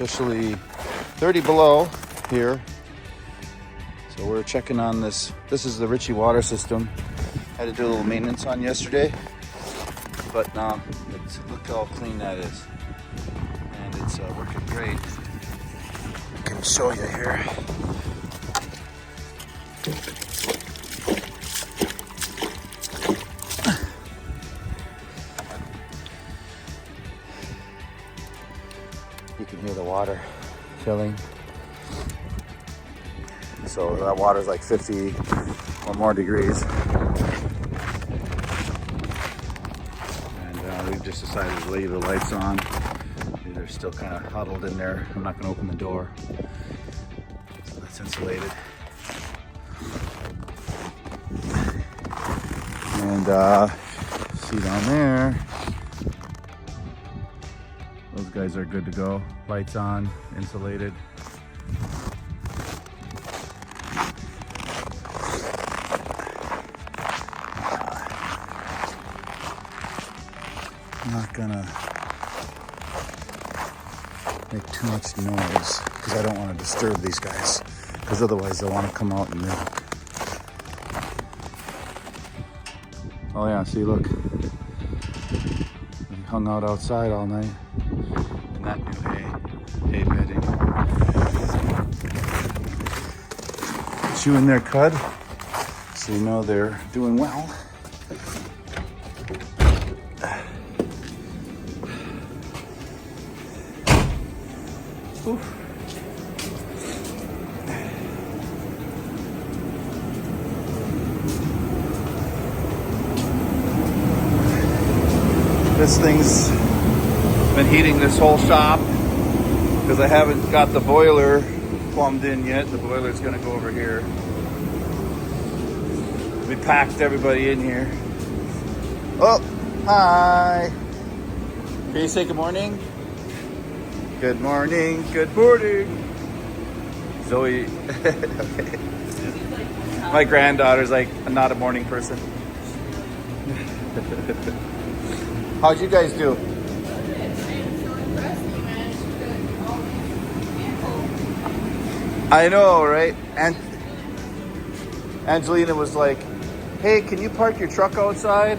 officially 30 below here. So we're checking on this. This is the Ritchie water system. Had to do a little maintenance on yesterday, but look how clean that is. And it's working great. I can show you here. You can hear the water filling. So that water's like 50 or more degrees. And we've just decided to leave the lights on. They're still kind of huddled in there. I'm not going to open the door. So that's insulated. And see down there, those guys are good to go. Lights on, insulated. I'm not gonna make too much noise because I don't want to disturb these guys, because otherwise they'll want to come out and milk. Oh yeah, see, look. They hung out outside all night in that new hay bedding. Chewing their cud, so you know they're doing well. Oof. This thing's been heating this whole shop because I haven't got the boiler plumbed in yet. The boiler's gonna go over here. We packed everybody in here. Oh, hi. Can you say good morning? Good morning, good morning. Zoe. Okay. My granddaughter's like not a morning person. How'd you guys do? I know, right? And Angelina was like, "Hey, can you park your truck outside?"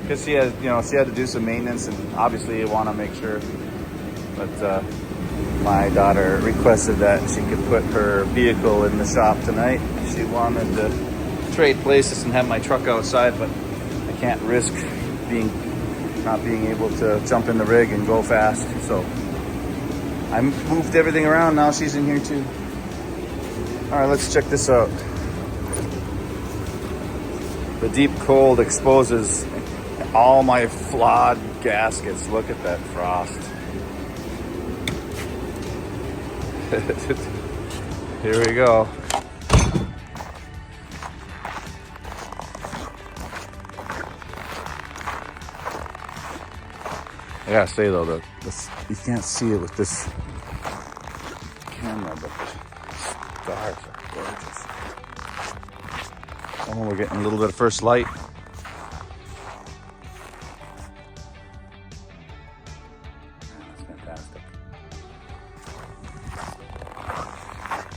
Because she had to do some maintenance, and obviously you want to make sure. But my daughter requested that she could put her vehicle in the shop tonight. She wanted to trade places and have my truck outside, but I can't risk not being able to jump in the rig and go fast. So I moved everything around. Now she's in here too. All right, let's check this out. The deep cold exposes all my flawed gaskets. Look at that frost. Here we go. I gotta say though, you can't see it with this camera, but the stars are gorgeous. Oh, we're getting a little bit of first light. That's fantastic.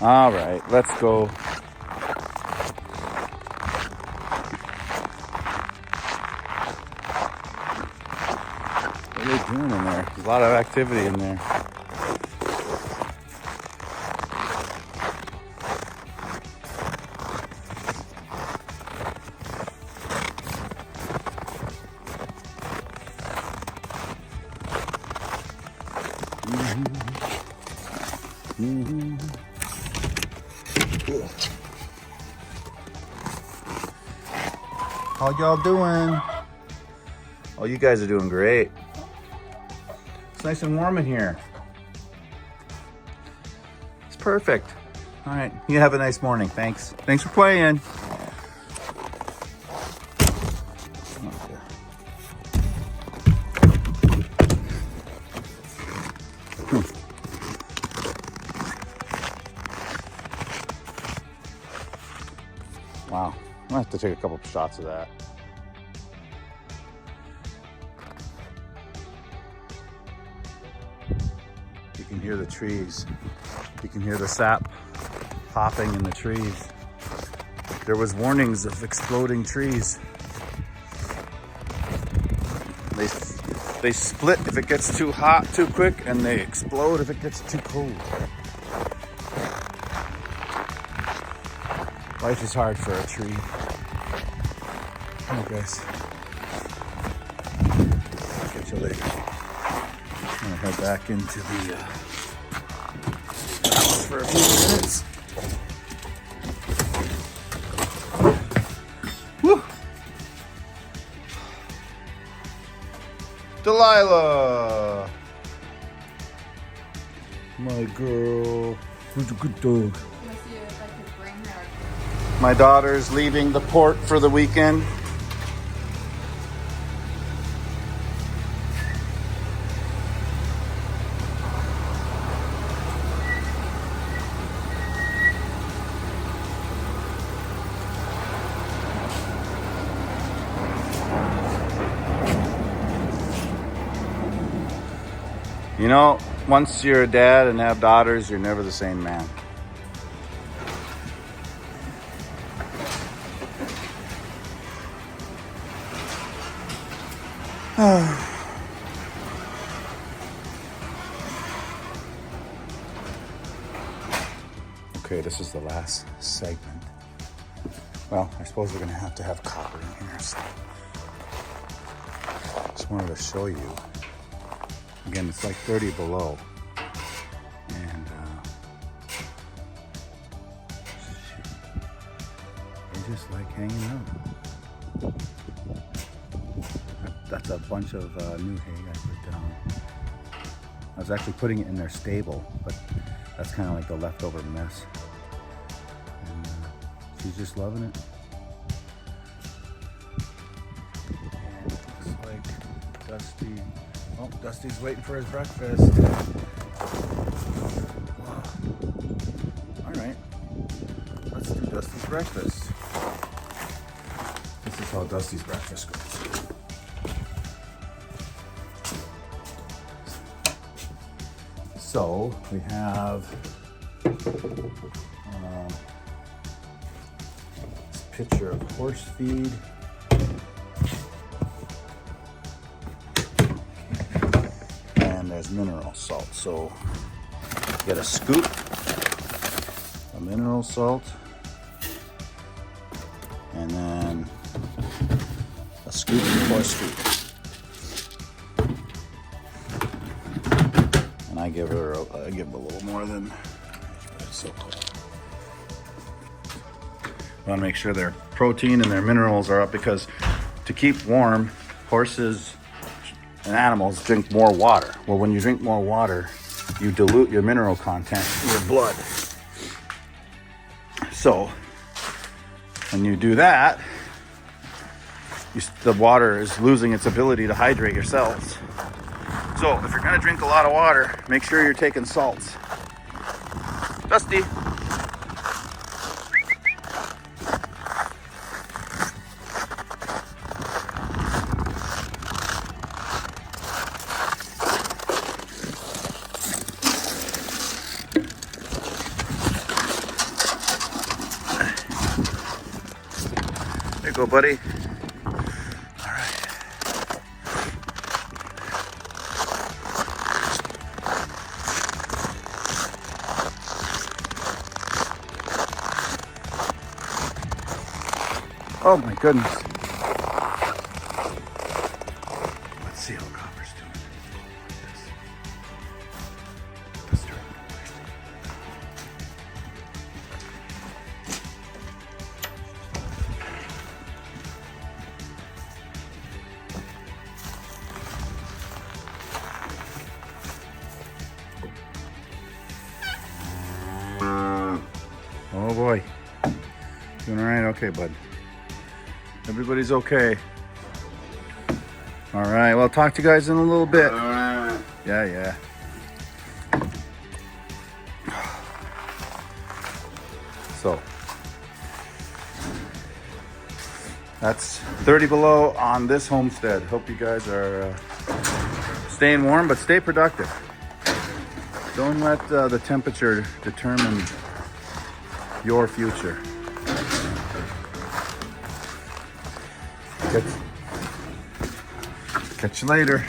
All right, let's go. What are they doing in there? There's a lot of activity in there. How y'all doing? Oh, you guys are doing great. It's nice and warm in here. It's perfect. All right, you have a nice morning. Thanks. Thanks for playing. Wow, I'm gonna have to take a couple of shots of that. You can hear the trees. You can hear the sap popping in the trees. There was warnings of exploding trees. They split if it gets too hot too quick, and they explode if it gets too cold. Life is hard for a tree. Oh, guys. Catch you later. I'm gonna head back into the house for a few minutes. Woo! Delilah! My girl. Who's a good dog? My daughter's leaving the port for the weekend. You know, once you're a dad and have daughters, you're never the same man. Okay, this is the last segment. Well, I suppose we're gonna have to have copper in here, so just wanted to show you. Again, it's like 30 below, and they just like hanging out. That's a bunch of new hay I put down. I was actually putting it in their stable, but that's kind of like the leftover mess. And she's just loving it. And it looks like Dusty. Oh, Dusty's waiting for his breakfast. Wow. All right, let's do Dusty's breakfast. This is how Dusty's breakfast goes. So we have this pitcher of horse feed. And there's mineral salt. So get a scoop of mineral salt, and then a scoop of horse feed. And I give a little more than, it's so cold. I want to make sure their protein and their minerals are up, because to keep warm, horses and animals drink more water. Well, when you drink more water, you dilute your mineral content in your blood. So when you do that, the water is losing its ability to hydrate your cells. So if you're gonna drink a lot of water, make sure you're taking salts. Dusty. There you go, buddy. Oh my goodness. Let's see how Copper's doing. Let's turn it away. Oh boy. Doing all right? Okay, bud. Everybody's okay. All right, well, I'll talk to you guys in a little bit. Yeah. So, that's 30 below on this homestead. Hope you guys are staying warm, but stay productive. Don't let the temperature determine your future. Catch you later.